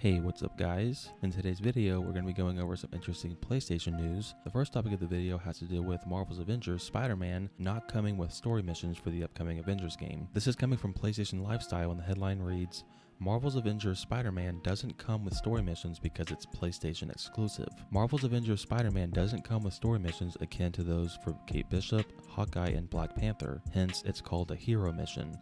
Hey, what's up guys? In today's video, we're going to be going over some interesting PlayStation news. The first topic of the video has to do with Marvel's Avengers Spider-Man not coming with story missions for the upcoming Avengers game. This is coming from PlayStation Lifestyle and the headline reads, Marvel's Avengers Spider-Man doesn't come with story missions because it's PlayStation exclusive. Marvel's Avengers Spider-Man doesn't come with story missions akin to those for Kate Bishop, Hawkeye, and Black Panther, hence it's called a hero mission.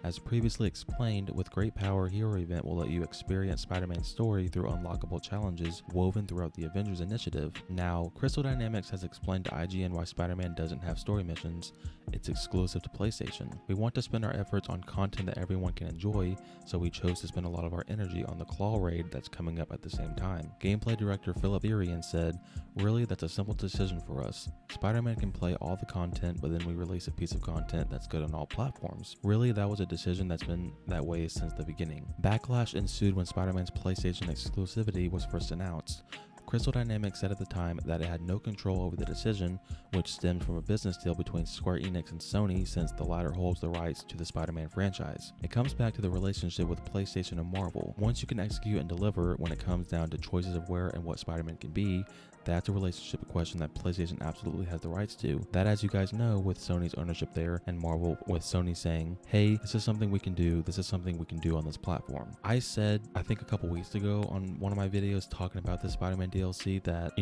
As previously explained, with Great Power, Hero Event will let you experience Spider-Man's story through unlockable challenges woven throughout the Avengers initiative. Now, Crystal Dynamics has explained to IGN why Spider-Man doesn't have story missions. It's exclusive to PlayStation. We want to spend our efforts on content that everyone can enjoy, so we chose to spend a lot of our energy on the Claw Raid that's coming up at the same time. Gameplay director Philip Irian said, "Really, that's a simple decision for us. Spider-Man can play all the content, but then we release a piece of content that's good on all platforms. Really, that was a decision that's been that way since the beginning." Backlash ensued when Spider-Man's PlayStation exclusivity was first announced. Crystal Dynamics said at the time that it had no control over the decision, which stemmed from a business deal between Square Enix and Sony, since the latter holds the rights to the Spider-Man franchise. It comes back to the relationship with PlayStation and Marvel. Once you can execute and deliver when it comes down to choices of where and what Spider-Man can be, that's a relationship question that PlayStation absolutely has the rights to. That, as you guys know, with Sony's ownership there, and Marvel with Sony saying, hey, this is something we can do, this is something we can do on this platform. I said, I think a couple weeks ago on one of my videos talking about the Spider-Man DLC that,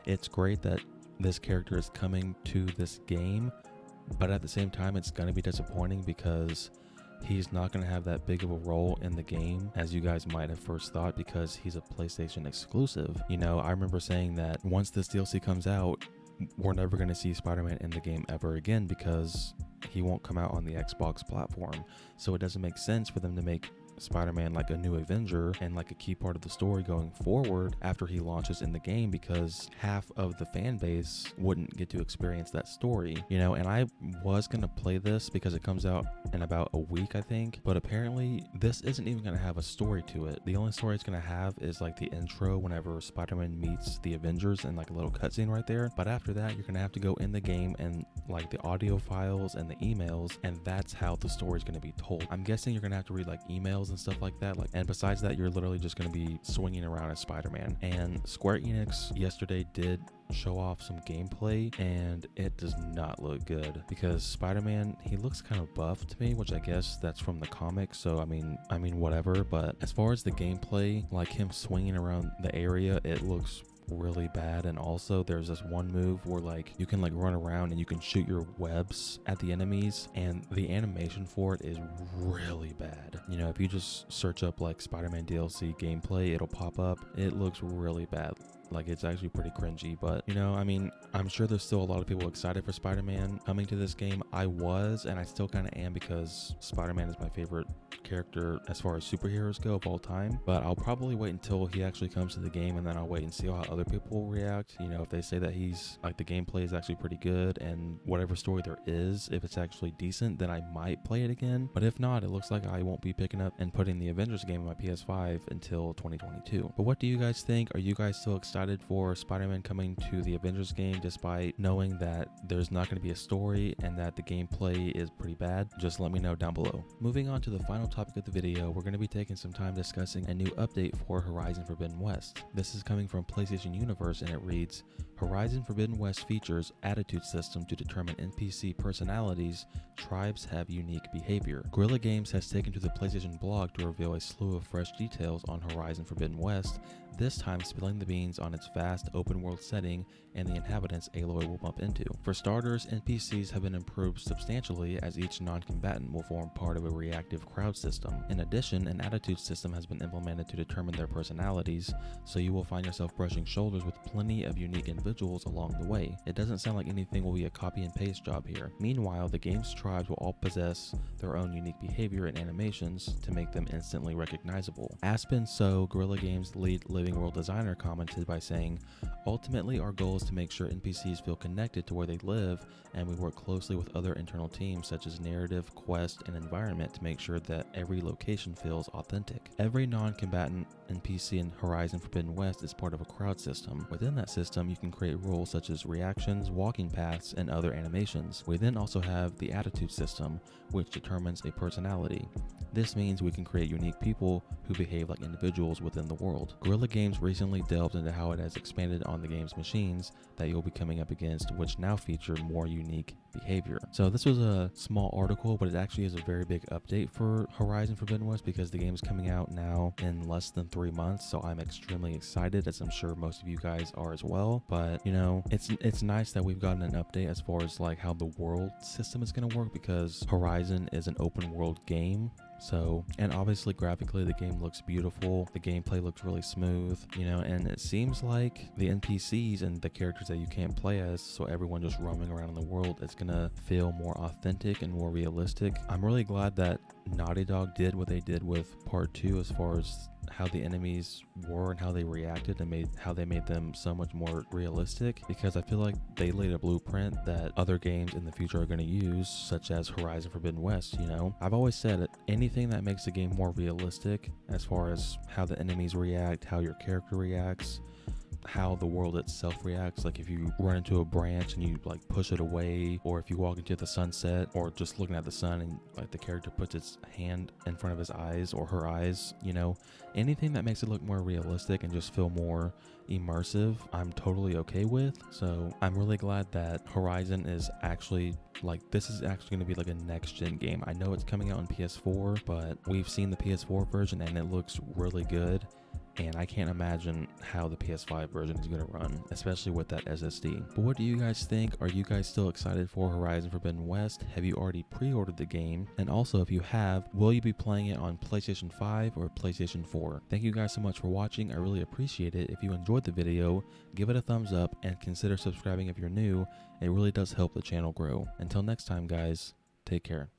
it's great that this character is coming to this game, but at the same time, it's going to be disappointing because he's not going to have that big of a role in the game as you guys might have first thought, because he's a PlayStation exclusive. I remember saying that once this DLC comes out, we're never going to see Spider-Man in the game ever again because he won't come out on the Xbox platform. So it doesn't make sense for them to make Spider-Man like a new Avenger and like a key part of the story going forward after he launches in the game, because half of the fan base wouldn't get to experience that story, and I was gonna play this because it comes out in about a week, I think, but apparently this isn't even gonna have a story to it. The only story it's gonna have is like the intro whenever Spider-Man meets the Avengers and like a little cutscene right there, but after that you're gonna have to go in the game and like the audio files and the emails, and that's how the story is gonna be told. I'm guessing you're gonna have to read like emails and stuff like that, and besides that, you're literally just going to be swinging around as Spider-Man. And Square Enix yesterday did show off some gameplay, and it does not look good because Spider-Man, he looks kind of buff to me, which I guess that's from the comics, so I mean whatever. But as far as the gameplay, like him swinging around the area, it looks really bad. And also there's this one move where like you can like run around and you can shoot your webs at the enemies, and the animation for it is really bad. If you just search up like Spider-Man DLC gameplay, it'll pop up. It looks really bad. Like, it's actually pretty cringy, but I'm sure there's still a lot of people excited for Spider-Man coming to this game. I was, and I still kind of am, because Spider-Man is my favorite character as far as superheroes go of all time. But I'll probably wait until he actually comes to the game, and then I'll wait and see how other people will react. If they say that he's like, the gameplay is actually pretty good and whatever story there is, if it's actually decent, then I might play it again. But if not, it looks like I won't be picking up and putting the Avengers game on my PS5 until 2022. But what do you guys think? Are you guys still excited for Spider-Man coming to the Avengers game, despite knowing that there's not going to be a story and that the gameplay is pretty bad? Just let me know down below. Moving on to the final topic of the video, we're going to be taking some time discussing a new update for Horizon Forbidden West. This is coming from PlayStation Universe, and it reads, Horizon Forbidden West features attitude system to determine NPC personalities. Tribes have unique behavior. Guerrilla Games has taken to the PlayStation blog to reveal a slew of fresh details on Horizon Forbidden West, this time spilling the beans on its vast open world setting and the inhabitants Aloy will bump into. For starters, NPCs have been improved substantially, as each non-combatant will form part of a reactive crowd system. In addition, an attitude system has been implemented to determine their personalities, so you will find yourself brushing shoulders with plenty of unique individuals along the way. It doesn't sound like anything will be a copy and paste job here. Meanwhile, the game's tribes will all possess their own unique behavior and animations to make them instantly recognizable. Aspen So, Guerrilla Games lead living Living World designer commented by saying, "Ultimately, our goal is to make sure NPCs feel connected to where they live, and we work closely with other internal teams such as narrative, quest, and environment to make sure that every location feels authentic. Every non-combatant NPC in Horizon Forbidden West is part of a crowd system. Within that system, you can create roles such as reactions, walking paths, and other animations. We then also have the attitude system, which determines a personality. This means we can create unique people who behave like individuals within the world." Guerrilla Games recently delved into how it has expanded on the game's machines that you'll be coming up against, which now feature more unique behavior. So this was a small article, but it actually is a very big update for Horizon Forbidden West because the game is coming out now in less than 3 months. So I'm extremely excited, as I'm sure most of you guys are as well. But you know, it's nice that we've gotten an update as far as like how the world system is going to work, because Horizon is an open world game. So, and obviously graphically the game looks beautiful, the gameplay looks really smooth, you know, and it seems like the NPCs and the characters that you can't play as, so everyone just roaming around in the world, it's gonna feel more authentic and more realistic. I'm really glad that Naughty Dog did what they did with part 2 as far as how the enemies were and how they reacted, and how they made them so much more realistic, because I feel like they laid a blueprint that other games in the future are going to use, such as Horizon Forbidden West. You know, I've always said that anything that makes the game more realistic as far as how the enemies react, how your character reacts, how the world itself reacts, like if you run into a branch and you like push it away, or if you walk into the sunset, or just looking at the sun and like the character puts its hand in front of his eyes or her eyes, you know, anything that makes it look more realistic and just feel more immersive, I'm totally okay with. So I'm really glad that Horizon is actually like, this is actually going to be like a next gen game. I know it's coming out on PS4, but we've seen the PS4 version and it looks really good. And I can't imagine how the PS5 version is going to run, especially with that SSD. But what do you guys think? Are you guys still excited for Horizon Forbidden West? Have you already pre-ordered the game? And also, if you have, will you be playing it on PlayStation 5 or PlayStation 4? Thank you guys so much for watching. I really appreciate it. If you enjoyed the video, give it a thumbs up and consider subscribing if you're new. It really does help the channel grow. Until next time, guys, take care.